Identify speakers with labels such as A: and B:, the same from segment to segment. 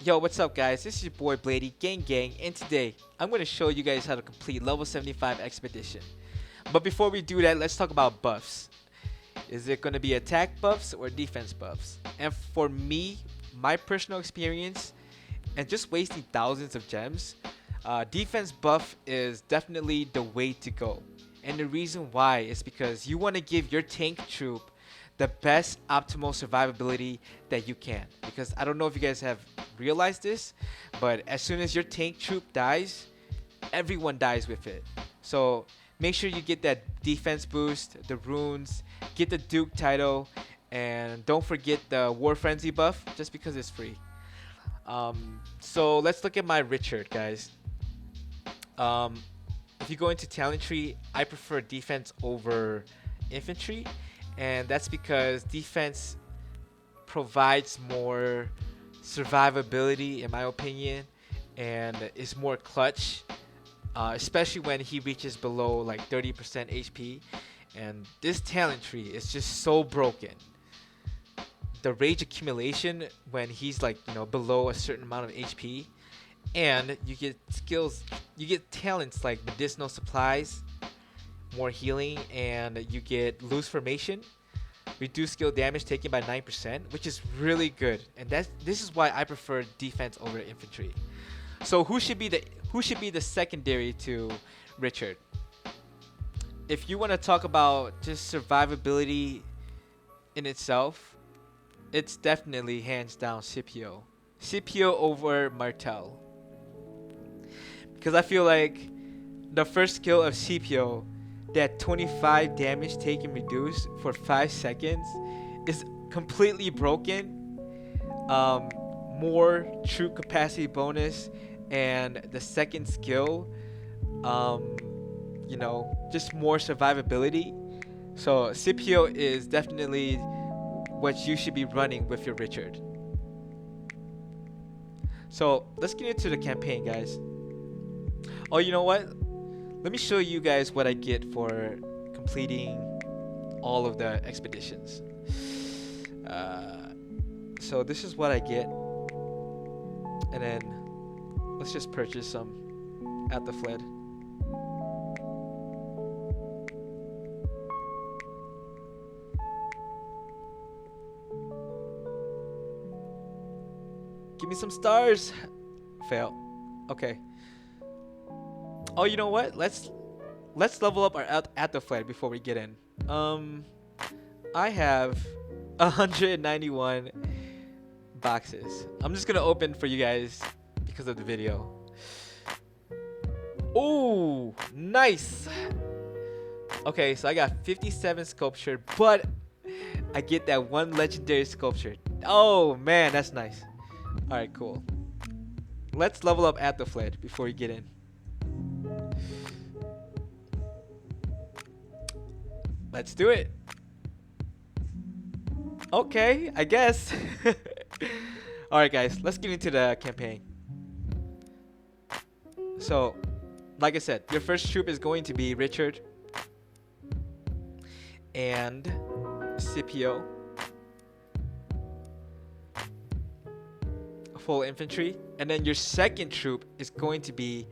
A: Yo, what's up guys? This is your boy Blady, gang gang, and today I'm going to show you guys how to complete level 75 expedition. But before we do that, let's talk about buffs. Is it going to be attack buffs or defense buffs? And for me, my personal experience, and just wasting thousands of gems, defense buff is definitely the way to go. And the reason why is because you want to give your tank troop the best optimal survivability that you can. Because I don't know if you guys have realized this, but as soon as your tank troop dies, everyone dies with it. So make sure you get that defense boost, the runes, get the Duke title, and don't forget the War Frenzy buff just because it's free. So let's look at my Richard, guys. Um, if you go into talent tree, I prefer defense over infantry, and that's because defense provides more survivability, in my opinion, and is more clutch, especially when he reaches below like 30% HP. And this talent tree is just so broken. The rage accumulation when he's like below a certain amount of HP, and you get skills, you get talents like medicinal supplies, more healing, and you get loose formation, reduce skill damage taken by 9%, which is really good. And this is why I prefer defense over infantry. So who should be the secondary to Richard? If you want to talk about just survivability in itself, it's definitely hands down Scipio. Scipio over Martel. Because I feel like the first skill of Scipio, that 25 damage taken reduced for 5 seconds, is completely broken. More true capacity bonus, and the second skill, just more survivability. So Scipio is definitely what you should be running with your Richard. So let's get into the campaign, guys. Oh, you know what? Let me show you guys what I get for completing all of the expeditions. So this is what I get, and then let's just purchase some at the Fled. Give me some stars. Fail. Okay. Oh, you know what? Let's level up our at the Fled before we get in. I have 191 boxes. I'm just gonna open for you guys because of the video. Oh, nice. Okay, so I got 57 sculpture, but I get that one legendary sculpture. Oh man, that's nice. All right, cool. Let's level up at the Fled before we get in. Let's do it. Okay, I guess. Alright guys, let's get into the campaign. So, like I said, your first troop is going to be Richard and Scipio. Full infantry. And then your second troop is going to be,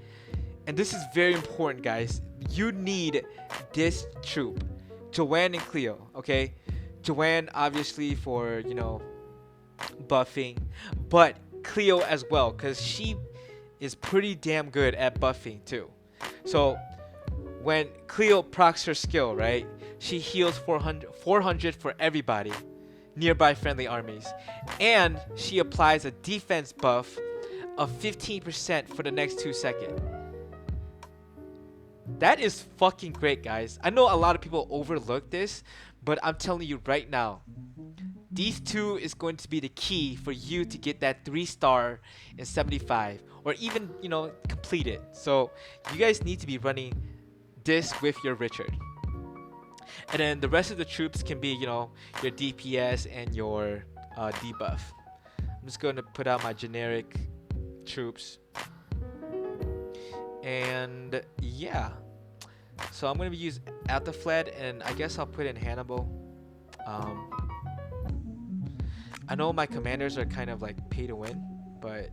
A: and this is very important guys, you need this troop. Joanne and Cleo, okay? Joanne obviously for, buffing, but Cleo as well, because she is pretty damn good at buffing too. So when Cleo procs her skill, right, she heals 400 for everybody, nearby friendly armies, and she applies a defense buff of 15% for the next 2 seconds. That is fucking great, guys. I know a lot of people overlook this, but I'm telling you right now, these two is going to be the key for you to get that 3-star in 75, or even, complete it. So you guys need to be running this with your Richard. And then the rest of the troops can be, your DPS and your debuff. I'm just going to put out my generic troops. And yeah. So I'm going to use at the Fled, and I guess I'll put in Hannibal. I know my commanders are kind of like pay to win, but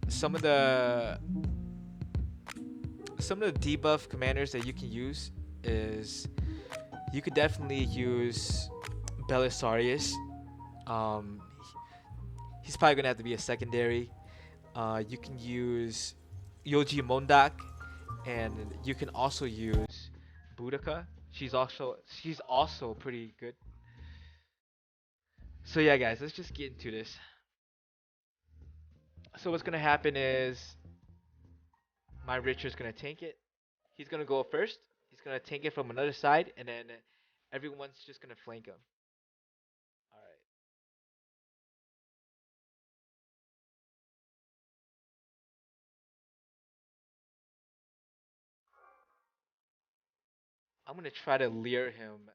A: some of the debuff commanders that you can use is you could definitely use Belisarius. Um, he's probably gonna have to be a secondary. You can use Yoji Mondak, and you can also use Boudica. She's also pretty good. So yeah, guys, let's just get into this. So what's gonna happen is my Richard's gonna tank it. He's gonna go first. He's gonna tank it from another side, and then everyone's just gonna flank him. All right. I'm gonna try to lure him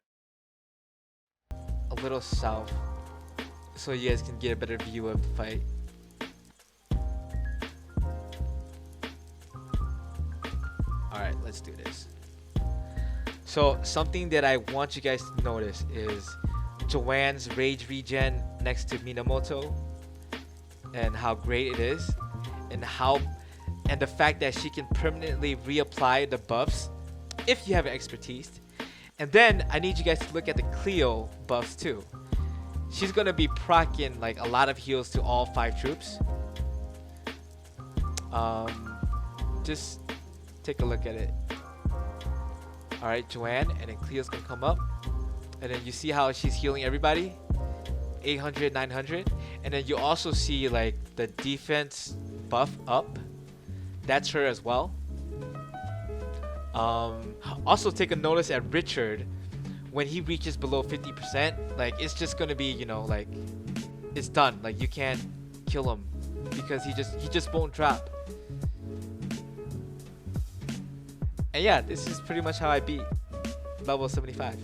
A: a little south, so you guys can get a better view of the fight. All right, let's do this. So something that I want you guys to notice is Joanne's rage regen next to Minamoto, and how great it is, and the fact that she can permanently reapply the buffs if you have expertise. And then I need you guys to look at the Cleo buffs too. She's gonna be proccing like a lot of heals to all 5 troops. Just take a look at it. Alright, Joanne, and then Cleo's gonna come up. And then you see how she's healing everybody? 800, 900. And then you also see like the defense buff up. That's her as well. Also take a notice at Richard. When he reaches below 50%, like it's just gonna be, you know, like it's done. Like you can't kill him because he just won't drop. And yeah, this is pretty much how I beat level 75.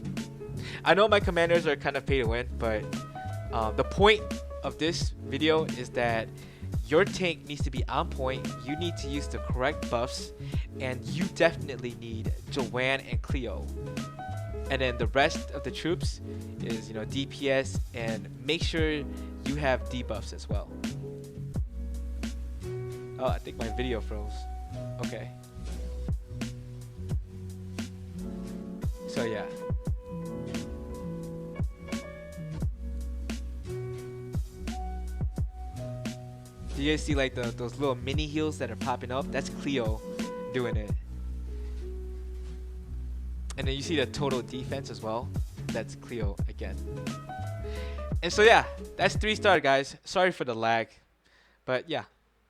A: I know my commanders are kind of pay to win, but the point of this video is that your tank needs to be on point. You need to use the correct buffs, and you definitely need Joanne and Cleo. And then the rest of the troops is, you know, DPS, and make sure you have debuffs as well. Oh, I think my video froze. Okay. So yeah. Do you guys see like those little mini heals that are popping up? That's Cleo doing it. And then you see the total defense as well. That's Cleo again. And so yeah, that's 3-star, guys. Sorry for the lag, but yeah.